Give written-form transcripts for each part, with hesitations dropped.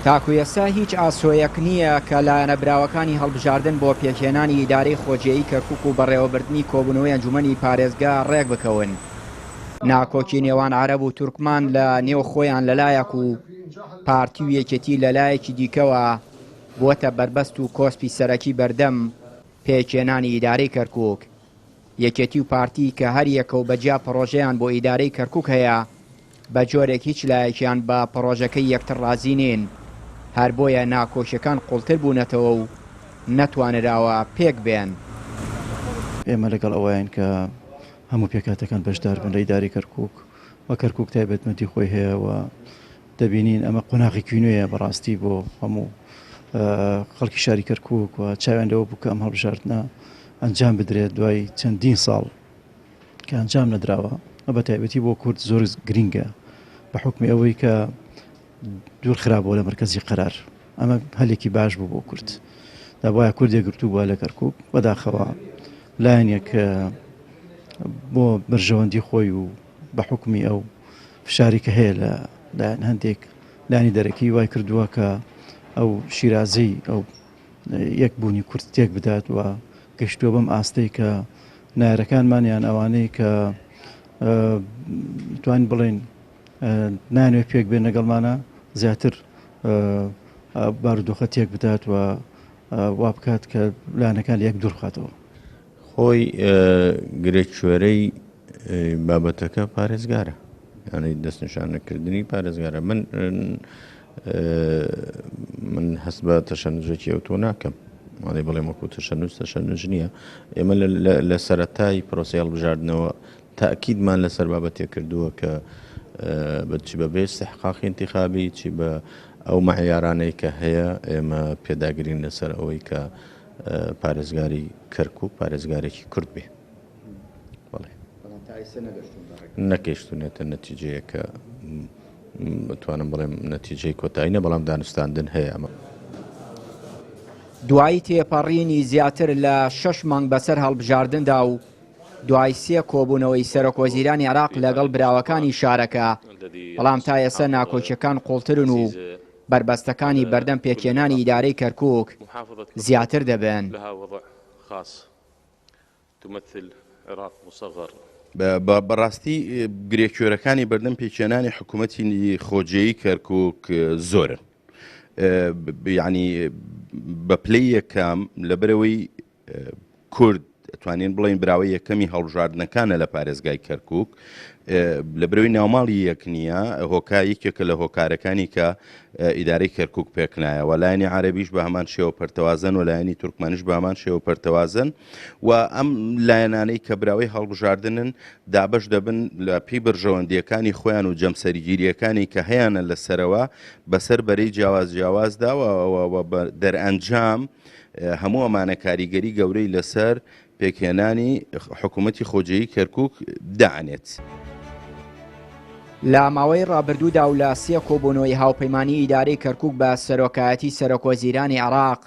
تاکو ئێستا هیچ ئاسۆیەک نییە کە لایەنە براوەکانی هەڵبژاردن بۆ پێکهێنانی ئیدارەی خۆجێیی کەرکووک و بەڕێوەبردننی کۆبوونەوەی ئەنجومەنی پارێزگا ڕێک بکەون. ناکۆکی نێوان عەرەب و تورکمان لە نێو خۆیان لەلایەک و پارتی و یەکێتی لەلایەکی دیکەوە بووەتە بربەست و کۆسپی سەرەکی بەردەم پێکهێنانی ئیدارەی کەرکووک. یەکێتی و پارتی کە هەر یەکە و بەجیا پڕۆژەیان بۆ ئیدارەی کەرکووک هەیە بە جۆرێک هیچ لایەکیان بە پڕۆژەکەی یەکتر ڕازی نین، هەر بۆیە ناکۆشیەکان قوڵتر بوونەتەوە و نەتوانراوە پێک بێن. ئێمە لەگەڵ ئەوەیان کە هەموو پێکاتەکان بەشدار بن لە ئیدارەی کەرکووک و کەرکووک تایبەتمەندی خۆی هەیە و دەبینین ئەمە قۆناغی کوێنوەیە بەڕاستی بۆ هەموو خەڵکی شاری کەرکووک و چاویان لەوە بوو کە ئەم هەڵبژاردنە ئەنجام بدرێت دوای چەندین ساڵ کە ئەنجام نەدراوە. بە تایبەتی بۆ کورد زۆر گرینگە بە حکمی ئەوەی کە دوور خراپەوە لە مرکزی قەرار. ئەمە هەلێکی باش بوو بۆ کورد، دابوایە کوردێک گرتوو بووە لە کەرکووک بەداخەوە لایەنێک بۆ بەرژەوەندی خۆی و بە حکمی ئەو فشاری کە هەیە لە لایەن هەندێک لانی دەرەکی وای کردووە کە ئەو شیرازەی ئەو یەک بوونی کورد تێک بدات و گەشتووە بەم ئاستەی کە نایەرەکانمانیان ئەوانەی کە توانین بڵێن نانوێت پێک بێن لەگەڵمانە زیاتر بارودۆخە تێک بدات و وا بکات کە لایەنەکان یەک دوور بخاتەوە. خۆی گرێک شوێرەی بابەتەکە پارێزگارە، یعنی دەستنیشانەکردنی پارێزگارە. من هەست بە تەشەنوجێکی ئەو تۆ ناکەم، وانەی بڵێم وەکو تەشەنوج نییە. ئێمە لە سەرەتای پرۆسی هەڵبژاردنەوە تاکیدمان لەسەر بابەتێک کردووە کە چی بەبێ استحقاقی انتخابی چی بە ئەو مەعیارانەی کە هەیە ئێمە پێداگرین لەسەر ئەوەی کە پارێزگاری کەرکووک پارێزگارێکی کورد بێ. نەگەیشتونێتە نەتیجەیە کە بتوانم بڵێم نەتیجەی کۆتاییە، بەڵام دانوستاندن هەیە. ئەمە دوایی تێپەڕینی زیاتر لە 6 مانگ بەسەر هەڵبژاردندا و دوای 3 کۆبوونەوەی سەرۆکوەزیرانی عێراق لەگەڵ براوەکانی شارەکە، بەڵام تا ئێستا ناکۆچیەکان قوڵترن و بربەستەکانی بەردەم پێکهێنانی ئیدارەی کەرکووک زیاتر دەبێن. بەڕاستی گرێکوێرەکانی بەردەم پێکهێنانی حکوومەتی خۆجێیی کەرکووک زۆرن، یعنی بە پلەی یەکەم لەبەرەوەی کورد ئەتوانین بڵێن براوەی یەکەمی هەڵبژاردنەکانە لە پارێزگای کەرکووک، لەبەرەوەی ناوماڵی یەک نییە، هۆکا یەکێکە لە هۆکارەکانی کە ئیدارەی کەرکووک پێک نایە، و لایەنی عەرەبیش بە هەمان شێوە پەرتەوازن و لایەنی تورکمانیش بە هەمان شێوە پەرتەوازن، و ئەم لایەنانەی کە براوەی هەڵبژاردنن دابەش دەبن لە پێی بەرژەوەندیەکانی خۆیان و جەمسەرگیریەکانی کە هەیەە لەسەرەوە بەسەر بەرەی جیاوازدا و دەرئەنجام هەموو ئەمانە کاریگەری گەورەی لەسەر پێکهێنانی حکوومەتی خۆجێیی کەرکووک داعانێت. لە ماوەی ڕابردوودا و لە 3 کۆبوونەوەی هاوپەیمانی ئیدارەی کەرکووک بە سەرۆکایەتی سەرۆکوەزیرانی عێراق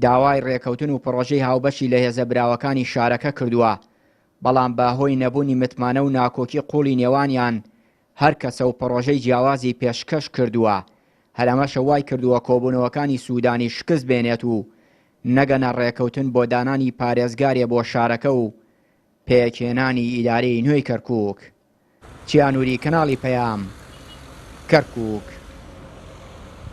داوای ڕێکەوتن و پڕۆژەی هاوبەشی لە هێزە براوەکانی شارەکە کردووە، بەڵام بە هۆی نەبوونی متمانە و ناکۆکی قوڵی نێوانیان هەر کەسە و پڕۆژەی جیاوازی پێشکەش کردووە. هەرەمەشە وای کردووە کۆبوونەوەکانی سوودانی شکست بێنێت و نەگەنە ڕێکەوتن بۆ دانانی پارێزگارێ بۆ شارەکە و پێکهێنانی ئیدارەی نوێی کەرکووک. چیانووری کەناڵی پەیام، کەرکووک.